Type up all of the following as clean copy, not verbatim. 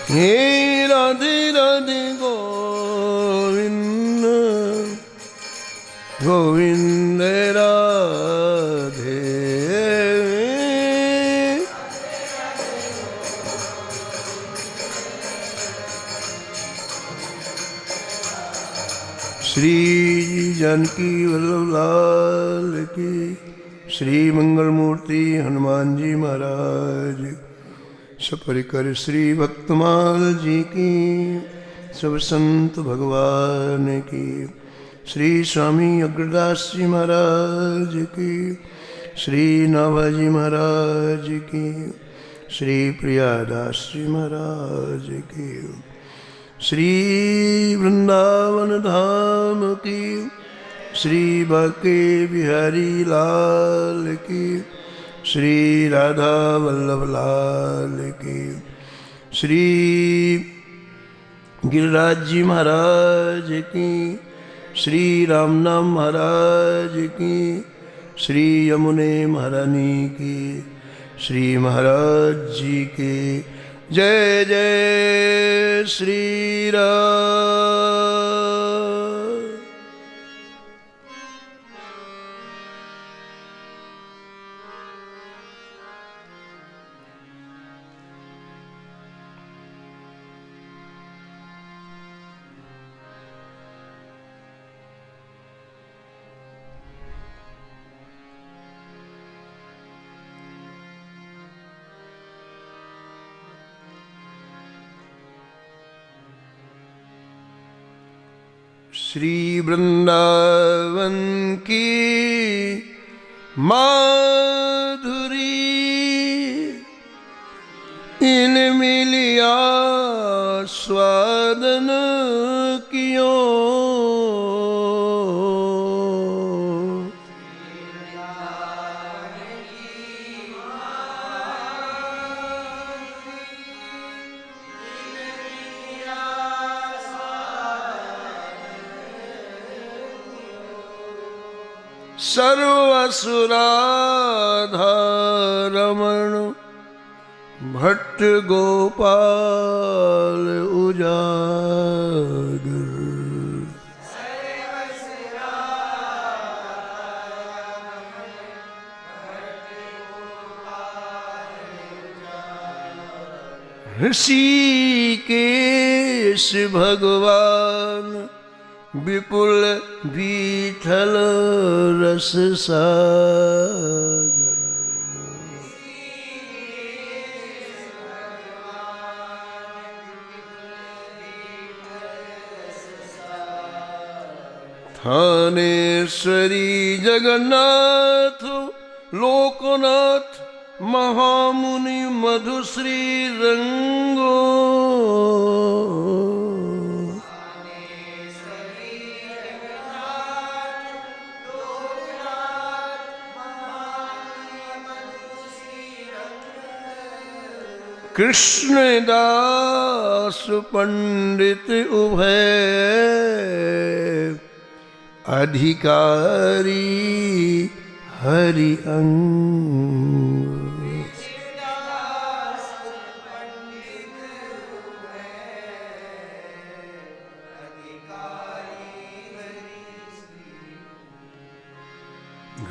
हे राधे राधे गोविंद गोविंद राधे। श्री जानकी वल्लभ लाल की, श्री मंगल मूर्ति हनुमान जी महाराज, सपरिकर श्री भक्तमाल जी की, सब संत भगवान की, श्री स्वामी अग्रदास जी महाराज की, श्री नाभाजी महाराज की, श्री प्रियादास जी महाराज की, श्री वृंदावन धाम की, श्री बाके बिहारी लाल की, श्री राधा वल्लभ लाल की, श्री गिरिराज जी महाराज की, श्री रामनाम महाराज की, श्री यमुने महारानी की, श्री महाराज जी की जय जय श्री राम। श्री वृंदावन की माधुरी इन मिलिया स्वादन कियो, सर्वसुराधारमण भट्ट गोपाल उजागर, ऋषिकेश भगवान विपुल विठल रस सागर, थानेश्वरी जगन्नाथ लोकनाथ महामुनि मधुश्री रंगो, कृष्णदास पंडित उभय अधिकारी हरि अंग,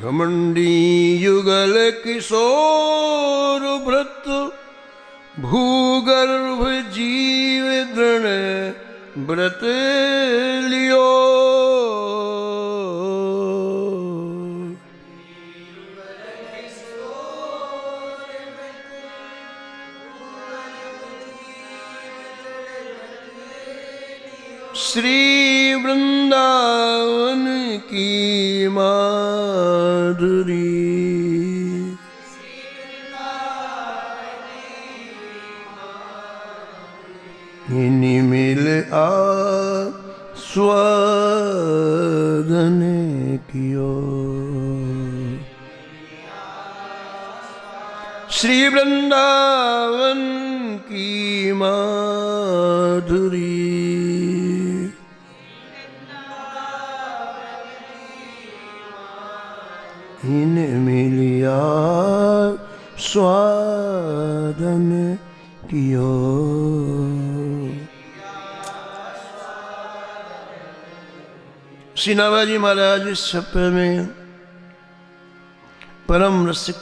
घमंडी युगल किशोर भृत भूगर्भ जीव दृढ़ व्रत लियो, श्री वृंदावन की माधुरी मिल स्वादन कियो, श्री वृंदावन की माधुरी इन मिलिया स्वादन कियो। श्री नाभाजी महाराज इस छप्पे में परम रसिक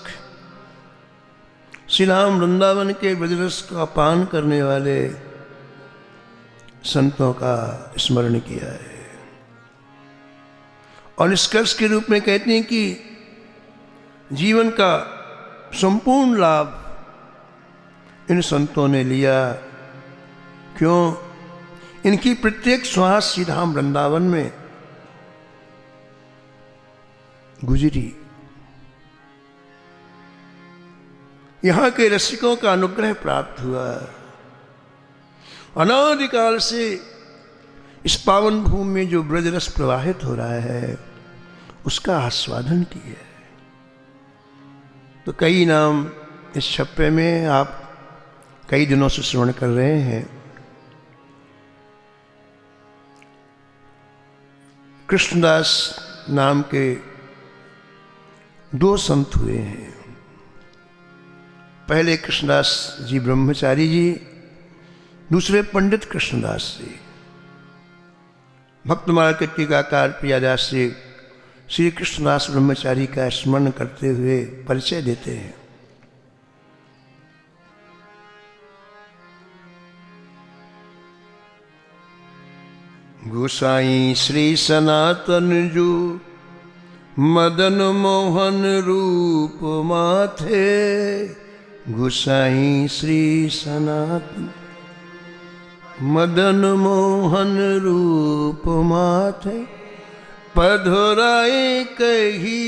श्री राम वृंदावन के ब्रजरस का पान करने वाले संतों का स्मरण किया है और निष्कर्ष के रूप में कहते हैं कि जीवन का संपूर्ण लाभ इन संतों ने लिया। क्यों? इनकी प्रत्येक श्वास श्री धाम वृंदावन में गुजरी। यहां के रसिकों का अनुग्रह प्राप्त हुआ। अनादिकाल से इस पावन भूमि में जो ब्रजरस प्रवाहित हो रहा है उसका आस्वादन किया। तो कई नाम इस छप्पे में आप कई दिनों से श्रवण कर रहे हैं। कृष्णदास नाम के दो संत हुए हैं। पहले कृष्णदास जी ब्रह्मचारी जी, दूसरे पंडित कृष्णदास जी। भक्तमाला के टीकाकार प्रियादास जी श्री कृष्णदास ब्रह्मचारी का स्मरण करते हुए परिचय देते हैं। गोसाई श्री सनातन जो मदन मोहन रूप माथे। गोसाई श्री सनातन मदन मोहन रूप माथे। पधराए कही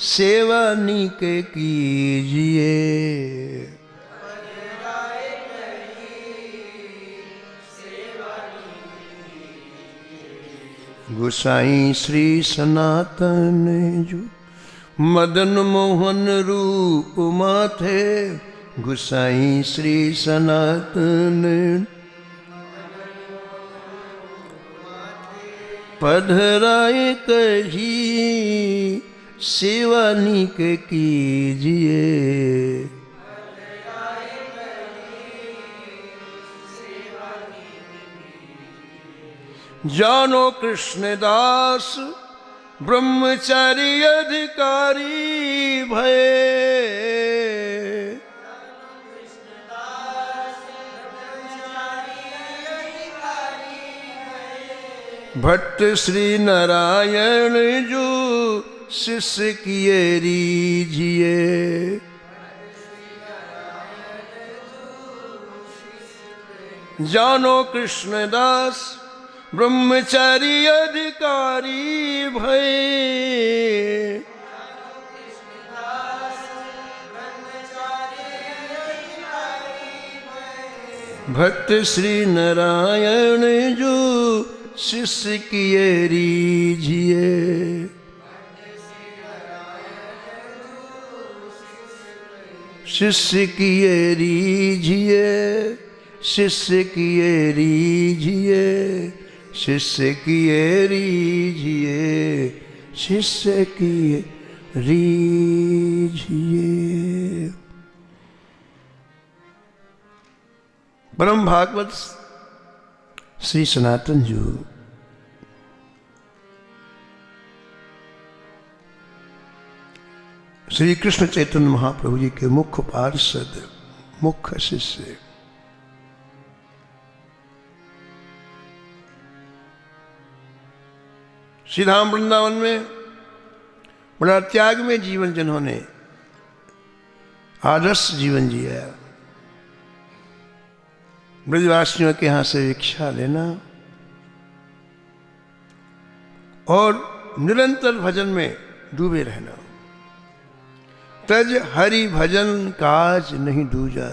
सेवा निके कीजिए। गोसाई श्री सनातन जो मदन मोहन रूप माथे। गोसाई श्री सनातन पधराए कही सेवा निके कीजिए। जानो कृष्णदास ब्रह्मचारी अधिकारी भय। भट्ट श्री नारायण जो शिष्य किए रीझिए। जानो कृष्णदास ब्रह्मचारी अधिकारी भय। भक्त श्री नारायण जो शिष्य किए रीझिए। शिष्य किए रीझिए। शिष्य किए रीझिए। शिष्य किए रीझिए। शिष्य किए रीझिए। परम भागवत श्री सनातन जो श्री कृष्ण चैतन्य महाप्रभु जी के मुख्य पार्षद, मुख्य शिष्य। श्री धाम वृंदावन में बड़ा त्याग में जीवन जिन्होंने आदर्श जीवन जिया। ब्रजवासियों के यहाँ से भिक्षा लेना और निरंतर भजन में डूबे रहना। तज हरि भजन काज नहीं दूजा।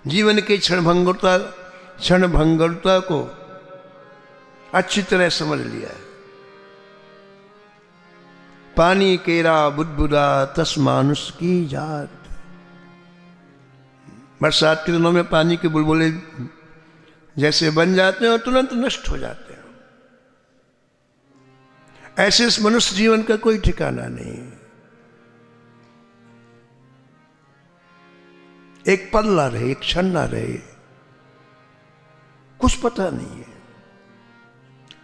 जीवन की क्षण भंगुरता को अच्छी तरह समझ लिया है। पानी केरा बुदबुदा तस मानुष की जात। बरसात के दिनों में पानी के बुलबुले जैसे बन जाते हैं और तुरंत नष्ट हो जाते हैं, ऐसे इस मनुष्य जीवन का कोई ठिकाना नहीं। एक पल ना रहे, एक क्षण ना रहे, कुछ पता नहीं है।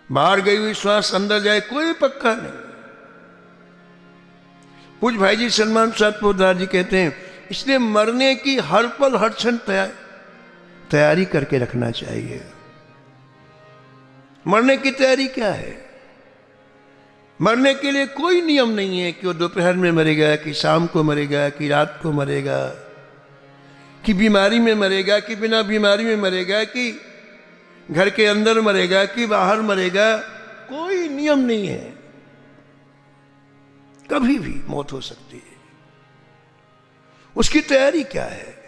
बाहर गई हुई श्वास अंदर जाए कोई पक्का नहीं। पूज्य भाई जी सन्मान प्रसाद पोद्दार जी कहते हैं इसलिए मरने की हर पल हर क्षण तैयारी करके रखना चाहिए। मरने की तैयारी क्या है? मरने के लिए कोई नियम नहीं है कि वो दोपहर में मरेगा, कि शाम को मरेगा, कि रात को मरेगा, कि बीमारी में मरेगा, कि बिना बीमारी में मरेगा, कि घर के अंदर मरेगा, कि बाहर मरेगा। कोई नियम नहीं है, कभी भी मौत हो सकती है। उसकी तैयारी क्या है?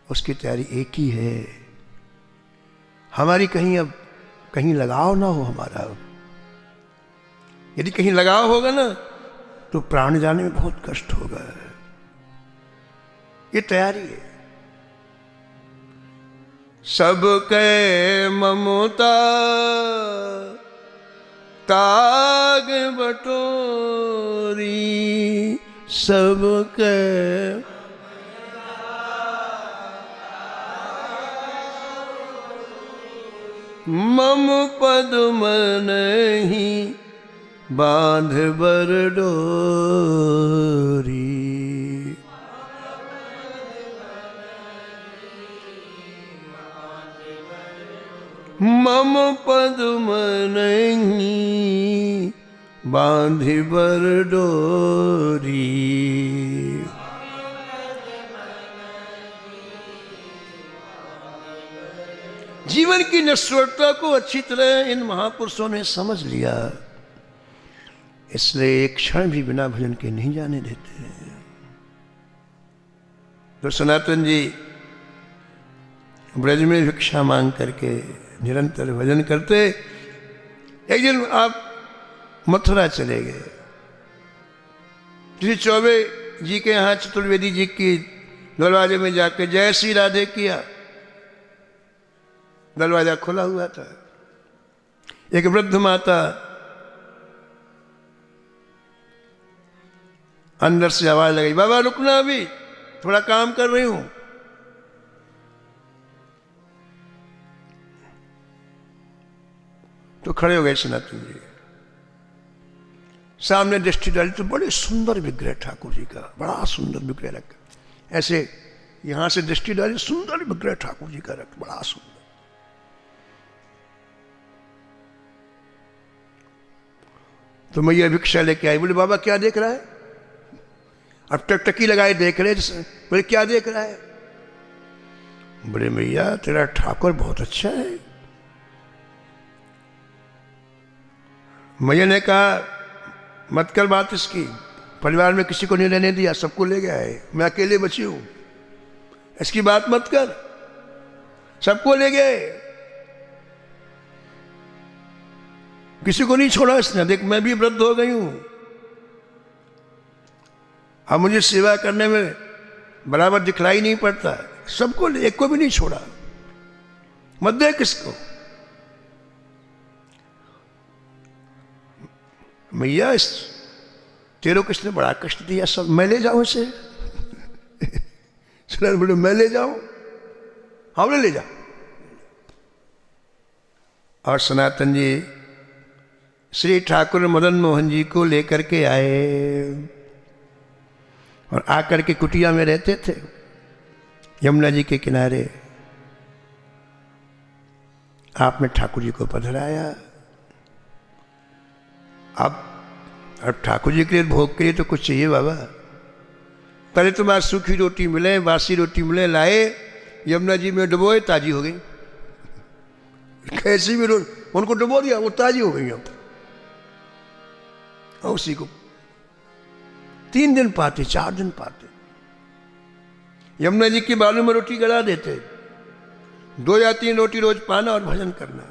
उसकी तैयारी एक ही है, हमारी कहीं लगाव ना हो हमारा। यदि कहीं लगाव होगा ना तो प्राण जाने में बहुत कष्ट होगा। ये तैयारी है। सबके ममता ताग बटोरी, सबके मम पद नहीं बांध बर डोरी। मम पद्म नहीं बांधि बर डोरी। जीवन की नश्वरता को अच्छी तरह इन महापुरुषों ने समझ लिया, इसलिए एक क्षण भी बिना भजन के नहीं जाने देते। तो सनातन जी ब्रज में भिक्षा मांग करके निरंतर भजन करते। एक दिन आप मथुरा चले गए, श्री चौबे जी के यहाँ चतुर्वेदी जी की दरवाजे में जाकर जय श्री राधे किया। दरवाजा खुला हुआ था। एक वृद्ध माता अंदर से आवाज लगाई, बाबा रुकना, अभी थोड़ा काम कर रही हूं। तो खड़े हो गए सनातन जी, सामने दृष्टि डाली तो बड़े सुंदर विग्रह ठाकुर जी का, बड़ा सुंदर विग्रह रखा। ऐसे यहां से दृष्टि डाली, सुंदर विग्रह ठाकुर जी का रख, बड़ा सुंदर। तो मैया भिक्षा लेके आई। बोले बाबा क्या देख रहा है? अब टकटकी लगाए देख रहे। बोले क्या देख रहा है? बोले मैया तेरा ठाकुर बहुत अच्छा है। मैया ने कहा मत कर बात इसकी, परिवार में किसी को नहीं रहने दिया, सबको ले गया है, मैं अकेले बची हूं, इसकी बात मत कर, सबको ले गए, किसी को नहीं छोड़ा इसने। देख मैं भी वृद्ध हो गई हूं, अब मुझे सेवा करने में बराबर दिखलाई नहीं पड़ता, सबको, एक को भी नहीं छोड़ा, मत दे किसको। मैया इस तेरे को किसने बड़ा कष्ट दिया, सब मैं ले जाऊं इसे। बोले मैं ले जाऊं? हाँ बोले ले जाओ। और सनातन जी श्री ठाकुर मदन मोहन जी को लेकर के आए और आकर के कुटिया में रहते थे यमुना जी के किनारे। आपने ठाकुर जी को पधराया। अब ठाकुर जी के लिए भोग के लिए तो कुछ चाहिए बाबा। पहले तो बात सूखी रोटी मिले, बासी रोटी मिले, लाए यमुना जी में डुबोए, ताजी हो गई। कैसी भी रोटी उनको डुबो दिया, वो ताजी हो गई। अब उसी को 3 दिन पाते, 4 दिन पाते। यमुना जी के बालू में रोटी गला देते, 2 या 3 रोटी रोज पाना और भजन करना।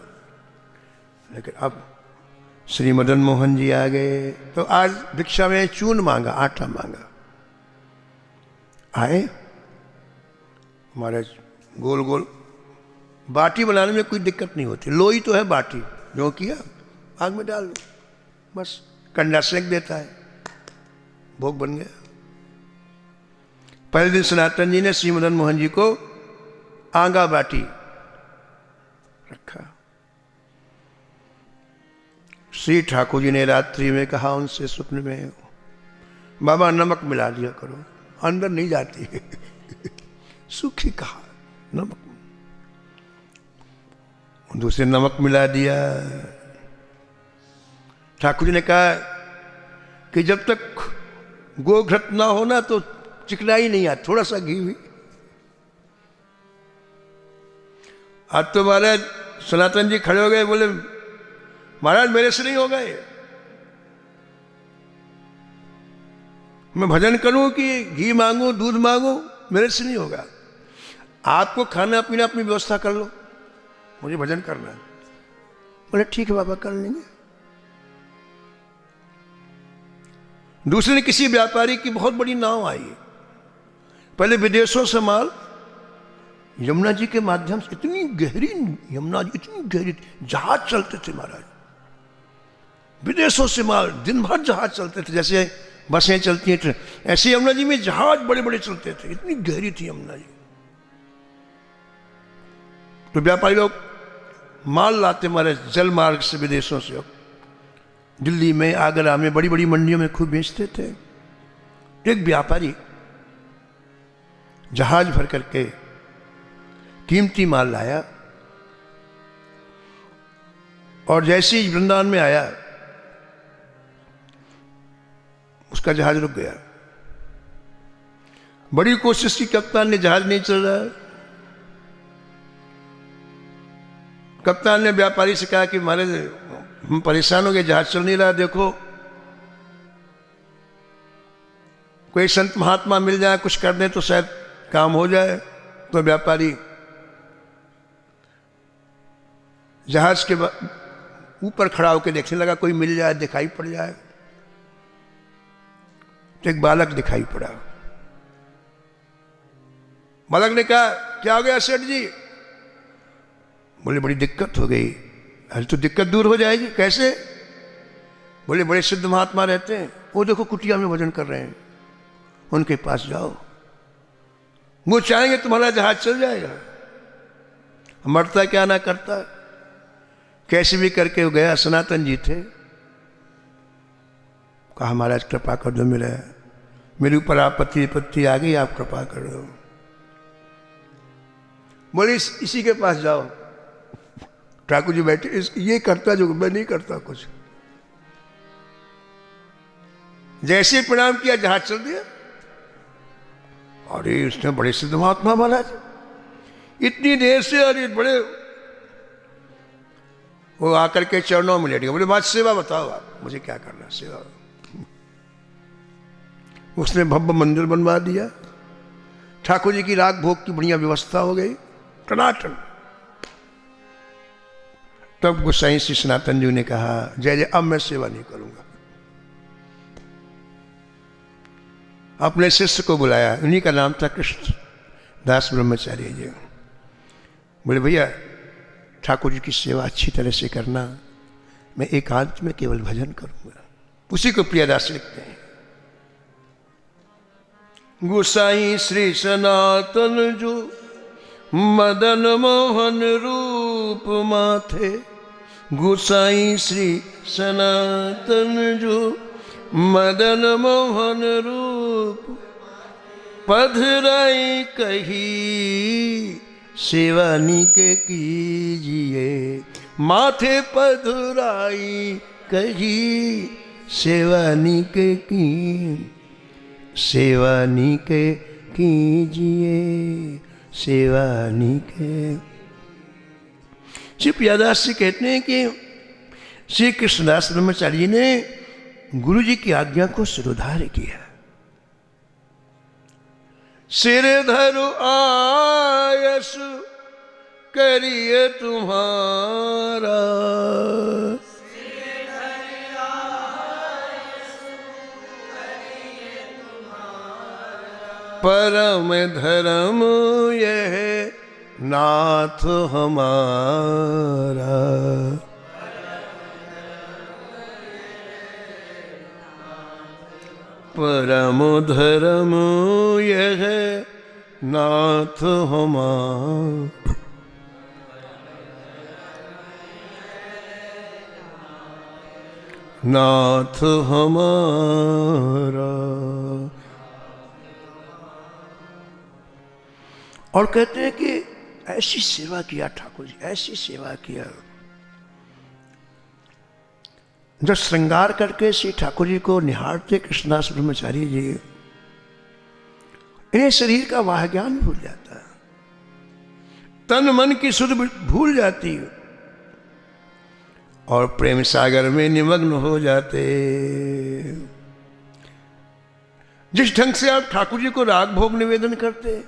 लेकिन अब श्री मदन मोहन जी आ गए तो आज भिक्षा में चून मांगा, आटा मांगा। आए महाराज, गोल गोल बाटी बनाने में कोई दिक्कत नहीं होती, लोई तो है, बाटी जो किया आग में डाल दो, बस कंडा सेक देता है, भोग बन गया। पहले दिन सनातन जी ने श्री मदन मोहन जी को आंगा बाटी रखा। श्री ठाकुर जी ने रात्रि में कहा उनसे स्वप्न में, बाबा नमक मिला दिया करो, अंदर नहीं जाती है। सूखी कहा नमक, दूसरे नमक मिला दिया। ठाकुर जी ने कहा कि जब तक गोघृत ना होना तो चिकनाई नहीं आती, थोड़ा सा घी हुई। आज तो महाराज सनातन जी खड़े हो गए, बोले महाराज मेरे से नहीं होगा ये, मैं भजन करूं कि घी मांगू दूध मांगू, मेरे से नहीं होगा। आपको खाना पीना अपनी व्यवस्था कर लो, मुझे भजन करना है। बोले ठीक है बाबा कर लेंगे। दूसरे ने किसी व्यापारी की बहुत बड़ी नाव आई, पहले विदेशों से माल यमुना जी के माध्यम से, इतनी गहरी यमुना जी, इतनी गहरी जहाज चलते थे महाराज, विदेशों से माल दिन भर जहाज चलते थे, जैसे बसें चलती हैं ऐसे यमुना जी में जहाज बड़े बड़े चलते थे, इतनी गहरी थी यमुना जी। तो व्यापारी लोग माल लाते महाराज जल मार्ग से विदेशों से, दिल्ली में आगरा में बड़ी बड़ी मंडियों में खूब बेचते थे। एक व्यापारी जहाज भर करके कीमती माल लाया और जैसे ही वृंदावन में आया उसका जहाज रुक गया। बड़ी कोशिश की, कप्तान ने, जहाज नहीं चल रहा। कप्तान ने व्यापारी से कहा कि महाराज हम परेशान हो गए, जहाज चल नहीं रहा, देखो कोई संत महात्मा मिल जाए कुछ कर दे तो शायद काम हो जाए। तो व्यापारी जहाज के ऊपर खड़ा होकर देखने लगा, कोई मिल जाए, दिखाई पड़ जाए। तो एक बालक दिखाई पड़ा। बालक ने कहा क्या हो गया सेठ जी? बोले बड़ी दिक्कत हो गई। अरे तो दिक्कत दूर हो जाएगी, कैसे? बोले बड़े सिद्ध महात्मा रहते हैं, वो देखो कुटिया में भजन कर रहे हैं, उनके पास जाओ, वो चाहेंगे तुम्हारा जहाज चल जाएगा। मरता क्या ना करता, कैसे भी करके वो गया। सनातन जी थे, कहा महाराज कृपा कर दो, मेरे ऊपर आपत्ति विपत्ति आ गई, आप कृपा कर दो। बोले इसी के पास जाओ। ठाकुर जी बैठे, ये करता जो मैं नहीं करता कुछ। जैसे प्रणाम किया जहाज चल दिया। अरे उसने बड़े सिद्ध महात्मा महाराज, इतनी देर से, अरे बड़े, वो आकर के चरणों में लेट गया। बोले बात सेवा बताओ आप, मुझे क्या करना सेवा। उसने भव्य मंदिर बनवा दिया, ठाकुर जी की राग भोग की बढ़िया व्यवस्था हो गई, टनाटन। तब गोसाई श्री सनातन जी ने कहा जय जय, अब मैं सेवा नहीं करूंगा। अपने शिष्य को बुलाया, उन्हीं का नाम था कृष्ण दास ब्रह्मचारी जी। बोले भैया ठाकुर जी की सेवा अच्छी तरह से करना, मैं एकांत में केवल भजन करूंगा। उसी को प्रियदास लिखते हैं। गोसाई श्री सनातन जो मदन मोहन रूप माथे, गोसाई श्री सनातन जो मदन मोहन रूप, पधराई कही सेवानी के कीजिए, माथे पधराई कही सेवानी के की, सेवानी के कीजिए, सेवानी के। श्री प्रियदास जी कहते हैं कि श्री कृष्णदास ब्रह्मचारी ने गुरु जी की आज्ञा को सिरोधार्य किया। सिर धरु आयस करिए तुम्हारा, परम धर्म यह नाथ हमारा। परम धर्म यह नाथ हमारा। नाथ हमारा। और कहते हैं कि ऐसी सेवा किया ठाकुर जी, ऐसी सेवा किया। जब श्रृंगार करके श्री ठाकुर जी को निहारते कृष्णदास ब्रह्मचारी जी, इन्हें शरीर का वाह ज्ञान भूल जाता है, तन मन की सुध भूल जाती और प्रेम सागर में निमग्न हो जाते। जिस ढंग से आप ठाकुर जी को राग भोग निवेदन करते,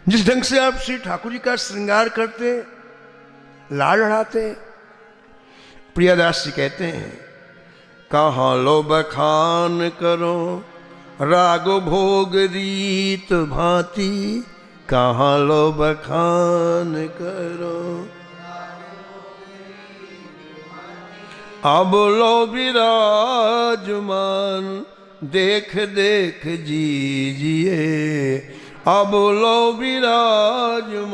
जिस ढंग से आप श्री ठाकुर जी का श्रृंगार करते, लाड़ लड़ाते, प्रियदास जी कहते हैं कहाँ लो बखान करो राग भोग रीत भांति, कहाँ लो बखान करो अब लो विराजमान, देख देख जीजिए अब लो विराजमान।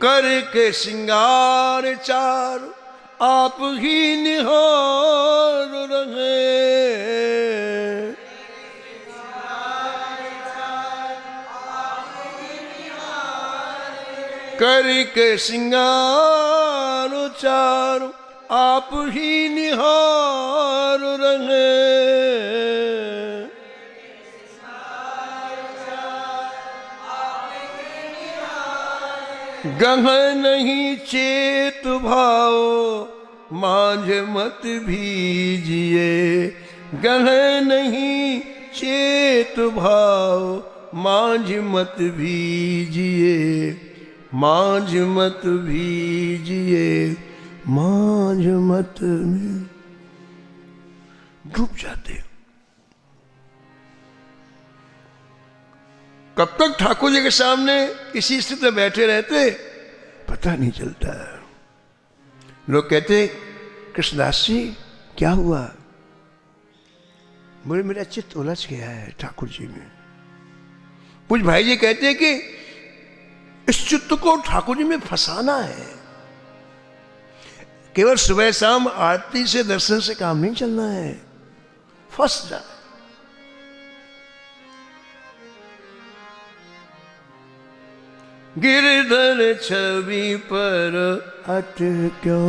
करके सिंगार चार आप ही निहार रहे, करके सिंगार चार आप ही निहार रहे। गह नहीं चेत भाव मांझ मत भीजिए, गह नहीं चेत भाव मांझ मत भीजिए, मांझ मत भीजिए, मांझ मत में डूब जाते। कब तक ठाकुर जी के सामने इसी स्थिति में बैठे रहते पता नहीं चलता। लोग कहते कृष्णदास जी क्या हुआ? बोले मेरा चित्त उलझ गया है ठाकुर जी में। कुछ भाई जी कहते हैं कि इस चित्त को ठाकुर जी में फंसाना है। केवल सुबह शाम आरती से दर्शन से काम नहीं चलना है, फंस जाए। गिरधर छवि पर अटक्यो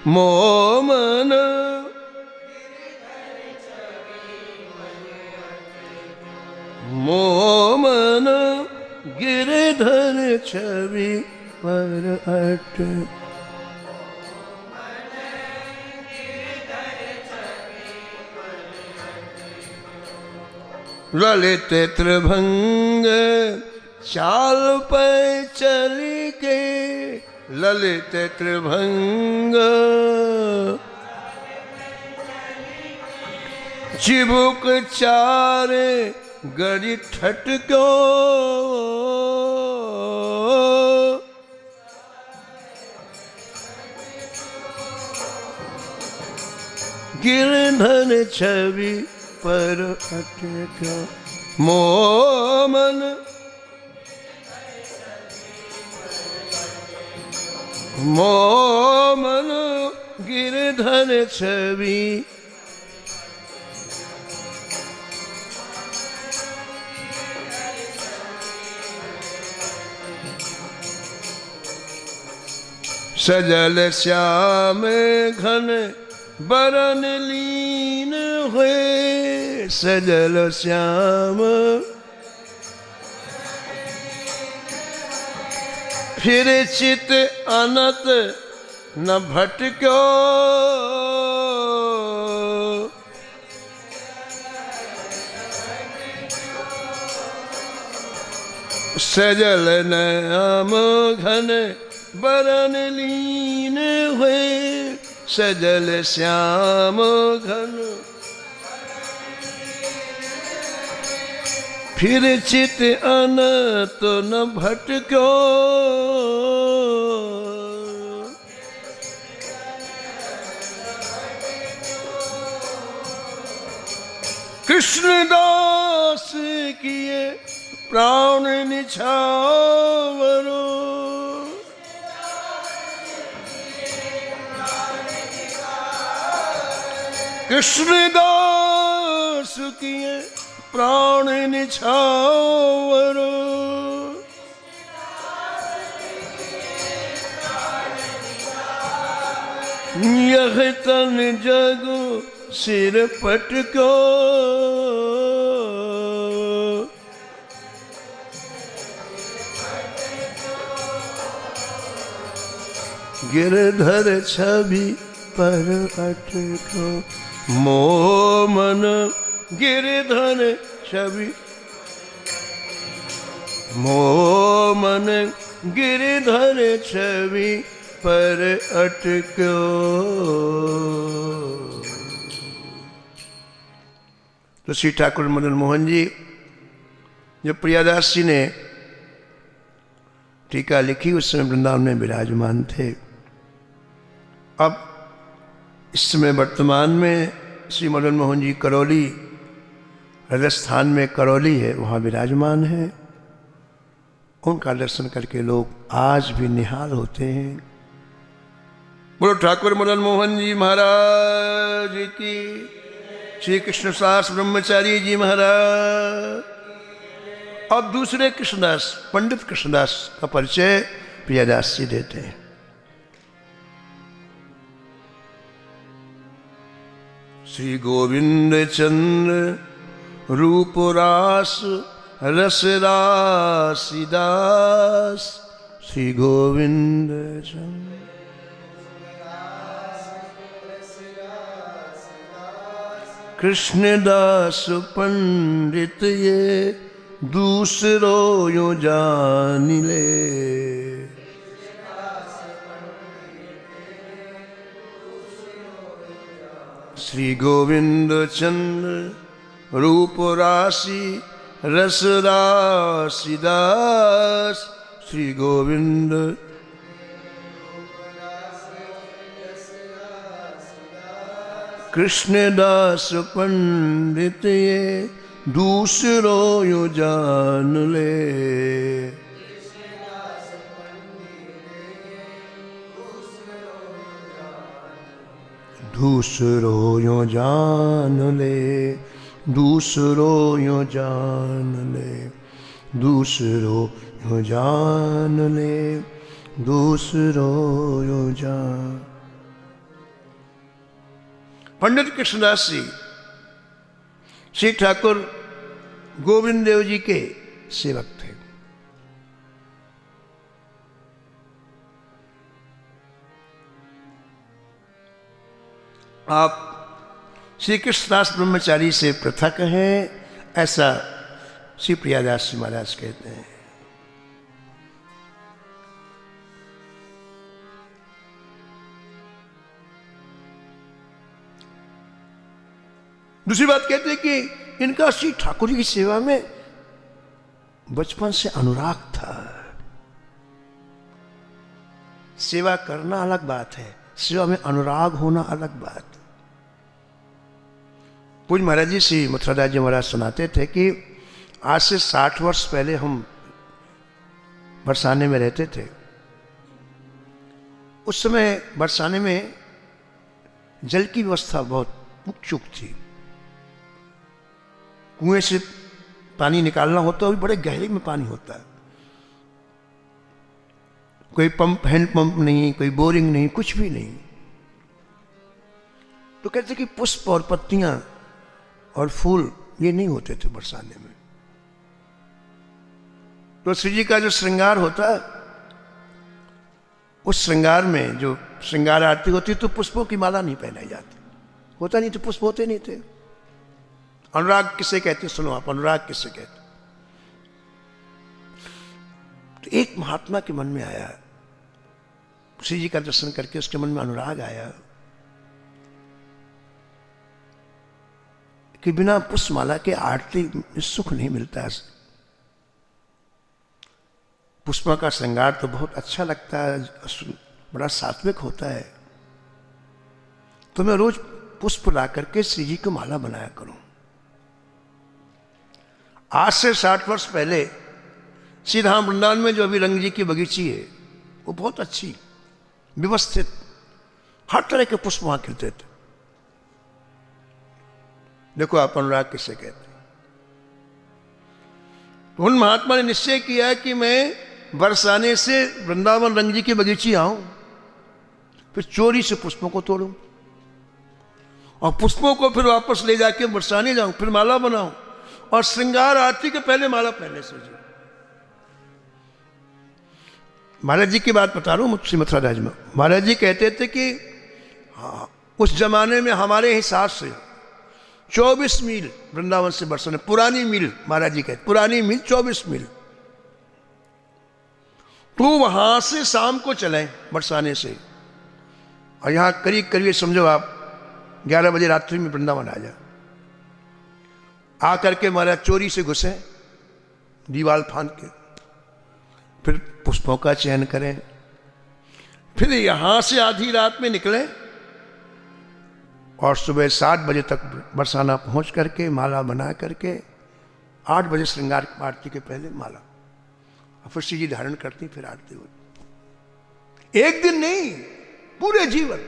मोमन, मोमन गिरधर छवि पर अट। ललित त्रिभंग चाल पे चली के, ललित त्रिभंग चिबुक चारे गड़ी ठटको, गिरधर छवि पर अटको मोमन, मोमन गिरधर छवि। सजल श्याम घन बरन लीन हुए, सजल श्याम फिर चित अनत न भटक्यो, सजल नाम घन बरन लीन हुए, सजल श्याम घन फिर चित अनत न भटक्यो। कृष्णदास किए प्राण निछावरो, कृष्णदास किए प्राण निछावर, यह तन जग सिर पटको, गिरधर छवि पर अटको। मोह मन गिरधर छवि, मोह मन गिरधर छवि पर अटको। तो श्री ठाकुर मदन मोहन जी जब प्रियादास जी ने टीका लिखी उस समय वृंदावन में विराजमान थे। अब इस समय वर्तमान में श्री मदन मोहन जी करौली, राजस्थान में करौली है, वहाँ विराजमान है। उनका दर्शन करके लोग आज भी निहाल होते हैं। बोलो ठाकुर मदन मोहन जी महाराज की, श्री कृष्णदास ब्रह्मचारी जी महाराज। अब दूसरे कृष्णदास, पंडित कृष्णदास का परिचय प्रियादास जी देते हैं। श्री गोविंद चंद्र रूप रास रस रासिदास, श्री गोविंद चंद्र कृष्णदास पंडित ये दूसरो यो जान ले। श्री गोविंद चंद्र रूप राशि रस रासिदास, श्री गोविंद कृष्णदास पंडित ये दूसरो यो जान ले। दूसरो यो जान ले, दूसरो यो जान ले, दूसरो यो जान ले, दूसरो यो जान। पंडित कृष्णदास जी श्री ठाकुर गोविंद देव जी के सेवक थे। आप श्री कृष्णदास ब्रह्मचारी से पृथक हैं, ऐसा श्री प्रियादास जी महाराज कहते हैं। दूसरी बात कहते हैं कि इनका श्री ठाकुर की सेवा में बचपन से अनुराग था। सेवा करना अलग बात है, सेवा में अनुराग होना अलग बात। पूज्य महाराज जी श्री मथुरादास जी महाराज सुनाते थे कि आज से 60 वर्ष पहले हम बरसाने में रहते थे। उस समय बरसाने में जल की व्यवस्था बहुत चुक थी। कुएं से पानी निकालना होता है, भी बड़े गहरे में पानी होता है। कोई पंप, हैंड पंप नहीं, कोई बोरिंग नहीं, कुछ भी नहीं। तो कहते कि पुष्प और पत्तियां और फूल ये नहीं होते थे बरसाने में। तो श्री जी का जो श्रृंगार होता है, उस श्रृंगार में जो श्रृंगार आरती होती तो पुष्पों की माला नहीं पहनाई जाती, होता नहीं तो पुष्प होते नहीं थे। अनुराग किसे कहते, सुनो आप, अनुराग किसे कहते। तो एक महात्मा के मन में आया, श्री जी का दर्शन करके उसके मन में अनुराग आया कि बिना पुष्पमाला के आरती में सुख नहीं मिलता है। पुष्प का श्रृंगार तो बहुत अच्छा लगता है, बड़ा सात्विक होता है। तो मैं रोज पुष्प ला करके श्री जी को माला बनाया करूं। आज से 60 वर्ष पहले सीधा वृंदावन में जो अभी रंग जी की बगीची है, वो बहुत अच्छी व्यवस्थित, हर तरह के पुष्प वहां खिलते थे। देखो आप अनुराग किसे कहते हैं। तो उन महात्मा ने निश्चय किया कि मैं बरसाने से वृंदावन रंग जी के बगीचे आऊं, फिर चोरी से पुष्पों को तोड़ूं और पुष्पों को फिर वापस ले जाके बरसाने जाऊं, फिर माला बनाऊं और श्रृंगार आरती के पहले माला पहनने से जाऊं। महाराज जी की बात बता रहा हूं मुझसे मथुरा राज में। महाराज जी कहते थे कि हाँ, उस जमाने में हमारे हिसाब से 24 मील वृंदावन से बरसाने, पुरानी मील महाराज जी कहते, पुरानी मील 24 मील। तो वहां से शाम को चलें बरसाने से, और यहां करीब करीब समझो आप 11 बजे रात्रि में वृंदावन आ जाए। आकर के महाराज चोरी से घुसे दीवाल फांद के, फिर पुष्पों का चयन करें, फिर यहां से आधी रात में निकले और सुबह 7 बजे तक बरसाना पहुंच करके माला बना करके 8 बजे श्रृंगार आरती के पहले माला, और फिर सीधी धारण करती, फिर आरती होती। एक दिन नहीं, पूरे जीवन।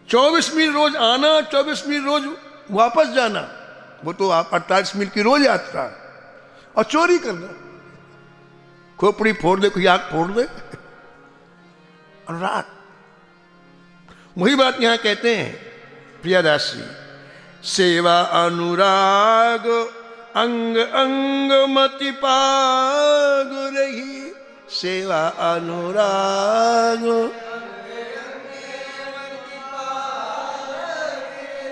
24 मील रोज आना, 24 मील रोज वापस जाना, वो तो आप 48 मील की रोज यात्रा। और चोरी करना, खोपड़ी फोड़ दे, कोई आग फोड़ दे, अनुराग। वही बात यहां कहते हैं प्रियदास जी, सेवा अनुराग अंग अंग मति पाग रही, सेवा अनुराग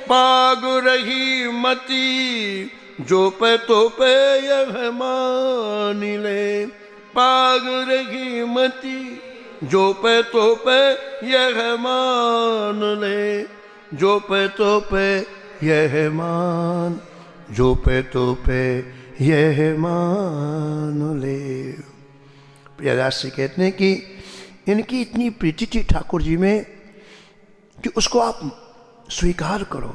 पाग रही मति, जो पे तो पे यह मान ले, पाग रही मति, जो पे तो पे यह मान ले, जो पे तो पे यह मान, जो पे तो पे यह मान ले। प्रियदास जी कहते हैं कि इनकी इतनी प्रीति थी ठाकुर जी में कि उसको आप स्वीकार करो।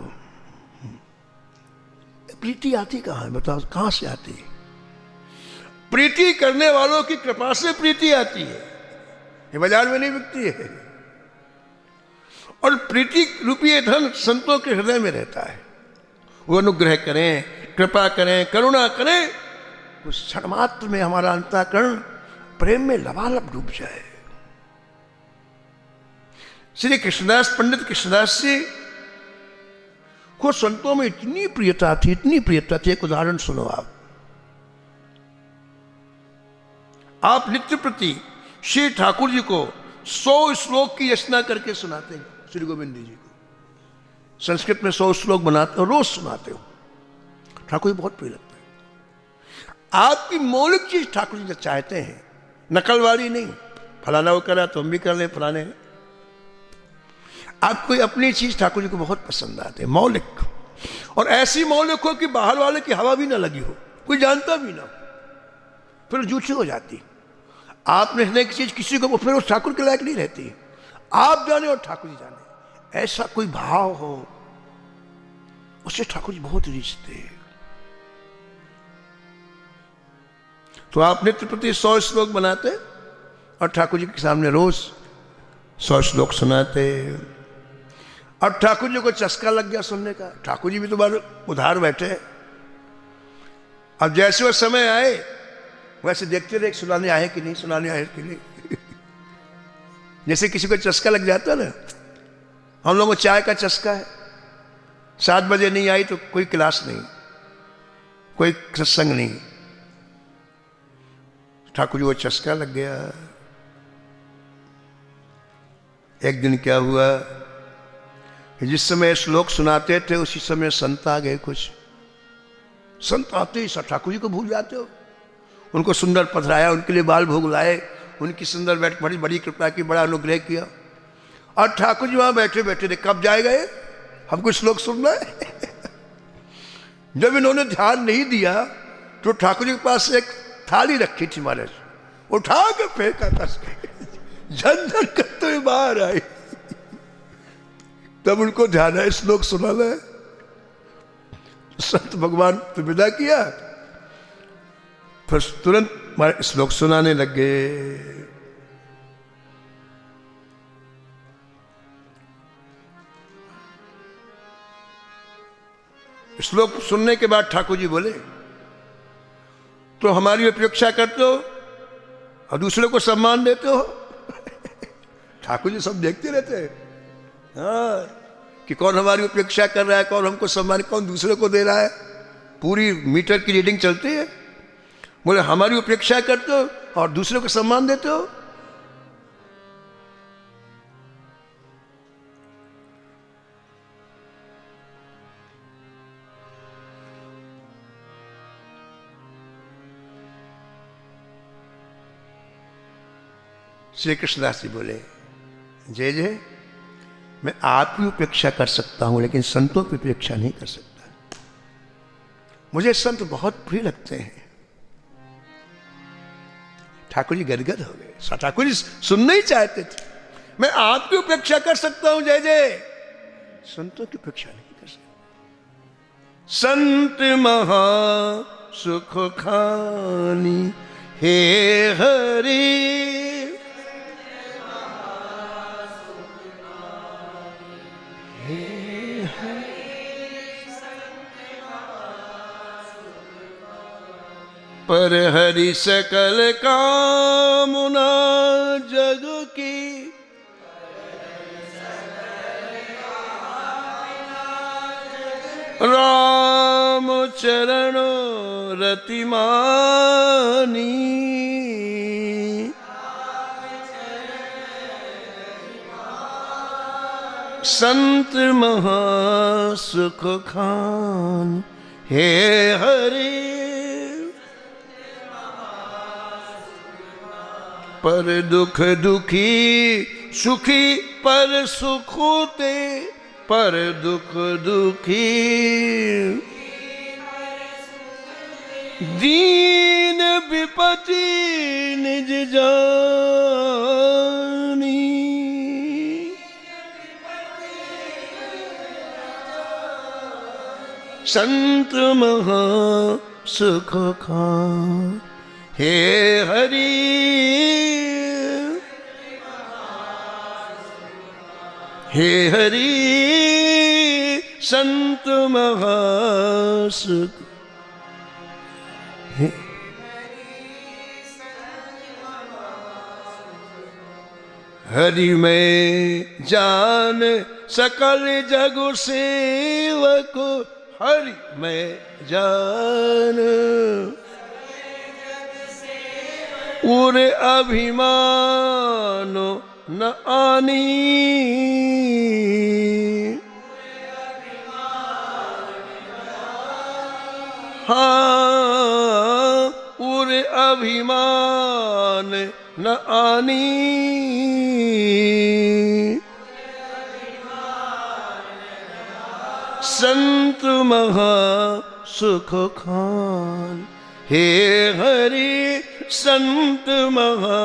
प्रीति आती कहाँ है बताओ, कहाँ से आती है? प्रीति करने वालों की कृपा से प्रीति आती है, ये बाजार में नहीं बिकती है। और प्रीति रूपी धन संतों के हृदय में रहता है। वो अनुग्रह करें, कृपा करें, करुणा करें, उस क्षण मात्र में हमारा अंतःकरण प्रेम में लबालब डूब जाए। श्री कृष्णदास, पंडित कृष्णदास जी को संतों में इतनी प्रियता थी, इतनी प्रियता थी। एक उदाहरण सुनो आप नित्य प्रति श्री ठाकुर जी को 100 श्लोक की रचना करके सुनाते हैं। श्री गोविंद जी को संस्कृत में 100 श्लोक बनाते हो, रोज सुनाते हो। ठाकुर जी बहुत प्रिय लगता है। आपकी मौलिक चीज ठाकुर जी चाहते हैं, नकल वाली नहीं। फलाना वो करा तो हम भी कर ले, फलाने। आप कोई अपनी चीज ठाकुर जी को बहुत पसंद आते हैं, मौलिक। और ऐसी मौलिक हो कि बाहर वाले की हवा भी ना लगी हो, कोई जानता भी ना, फिर झूठी हो जाती। आपने एक चीज किसी को, फिर उस ठाकुर के लायक नहीं रहती। आप जाने और ठाकुर जी जाने, ऐसा कोई भाव हो, उससे ठाकुर जी बहुत रिझते हैं। तो आप नित्य प्रति 100 श्लोक बनाते और ठाकुर जी के सामने रोज 100 श्लोक सुनाते। और ठाकुर जी को चस्का लग गया सुनने का। ठाकुर जी भी तो बार उधार बैठे। अब जैसे वो समय आए वैसे देखते रहे सुनाने आए कि नहीं, सुनाने आए कि नहीं। जैसे किसी को चस्का लग जाता ना, हम लोगों को चाय का चस्का है। 7 बजे नहीं आई तो कोई क्लास नहीं, कोई सत्संग नहीं। ठाकुर जी को चस्का लग गया। एक दिन क्या हुआ, जिस समय श्लोक सुनाते थे उसी समय संत आ गए। कुछ संत आते ही ठाकुर जी को भूल जाते हो। उनको सुंदर पधराया, उनके लिए बाल भोग लाए, उनकी सुंदर बड़ी बड़ी कृपा की, बड़ा अनुग्रह किया। और ठाकुर जी वहां बैठे बैठे थे, कब जाएगा ये, हमको श्लोक सुनना है। जब इन्होंने ध्यान नहीं दिया तो ठाकुर जी के पास एक थाली रखी थी महाराज, उठा के फेंका कस के, झंझन करते हुए बाहर आए। तब उनको ध्यान है श्लोक सुनाना है। संत भगवान तो विदा किया, फिर तुरंत श्लोक सुनाने लग गए। श्लोक सुनने के बाद ठाकुर जी बोले, तो हमारी अपेक्षा करते हो और दूसरे को सम्मान देते हो। ठाकुर जी सब देखते रहते हैं, हाँ, कि कौन हमारी उपेक्षा कर रहा है, कौन हमको सम्मान, कौन दूसरे को दे रहा है, पूरी मीटर की रीडिंग चलती है। बोले हमारी उपेक्षा करते हो और दूसरे को सम्मान देते हो। श्री कृष्णदास जी बोले, जय जय, मैं आपकी उपेक्षा कर सकता हूं लेकिन संतों की उपेक्षा नहीं कर सकता। मुझे संत बहुत प्रिय लगते हैं। ठाकुर जी गदगद हो गए। ठाकुर जी सुनना ही चाहते थे, मैं आपकी उपेक्षा कर सकता हूं जय जय, संतों की उपेक्षा नहीं कर सकता। संत महा सुख खानी हे हरि, पर हरि सकल कामना जग की, राम चरण रति मानी, संत महा सुख खान हे हरि, पर दुख दुखी सुखी पर सुख होते, पर दुख दुखी दीन विपत्ति निज जानी, संत महा सुख खान हे हरि, हे हरि संत महा सुख, हरि में जान सकल जग सेवक, हरि में जान उर अभिमान न आनी, हाँ उर अभिमान न आनी, संत महा सुख खान हे हरि, संत महा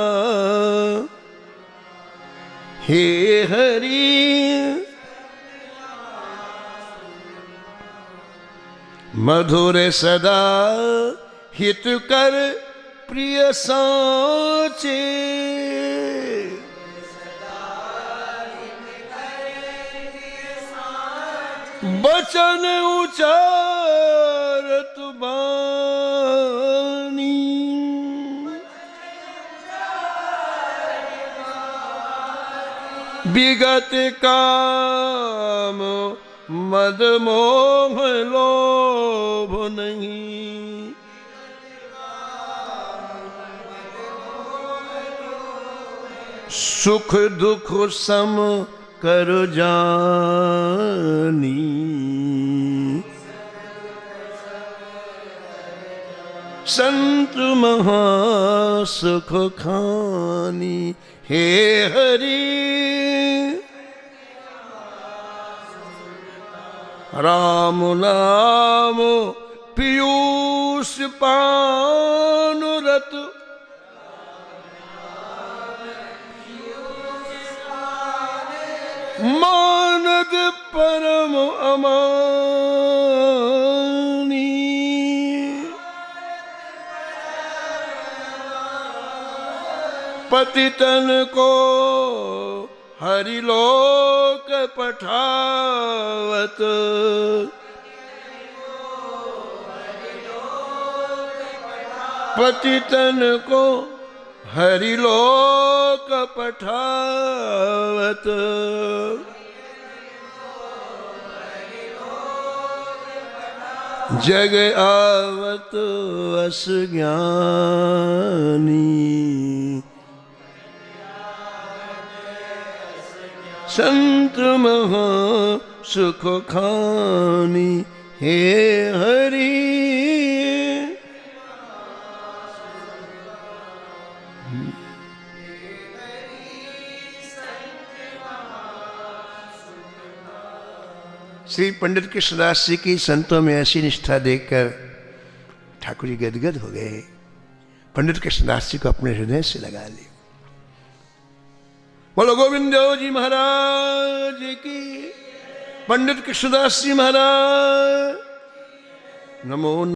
हे हरि, मधुर सदा हित कर प्रिय साचे, बचन उचारत बानी, विगत काम मद मोह लोभ नहीं, सुख दुख सम कर जानी, संत महा सुख खानी हे हरि, राम नाम पीयूष पान रत, मानद परम अमानी, पतितन को हरिलोक पठावत, पतितन को हरिलोक पठावत, जग आवत अस ज्ञानी। संत महा सुख खानी हे हरि। श्री पंडित कृष्णदास जी की संतों में ऐसी निष्ठा देखकर ठाकुर जी गदगद हो गए। पंडित कृष्णदास जी को अपने हृदय से लगा लिया। बोलो गोविंद जी महाराज की, पंडित कृष्णदास जी महाराज नमो।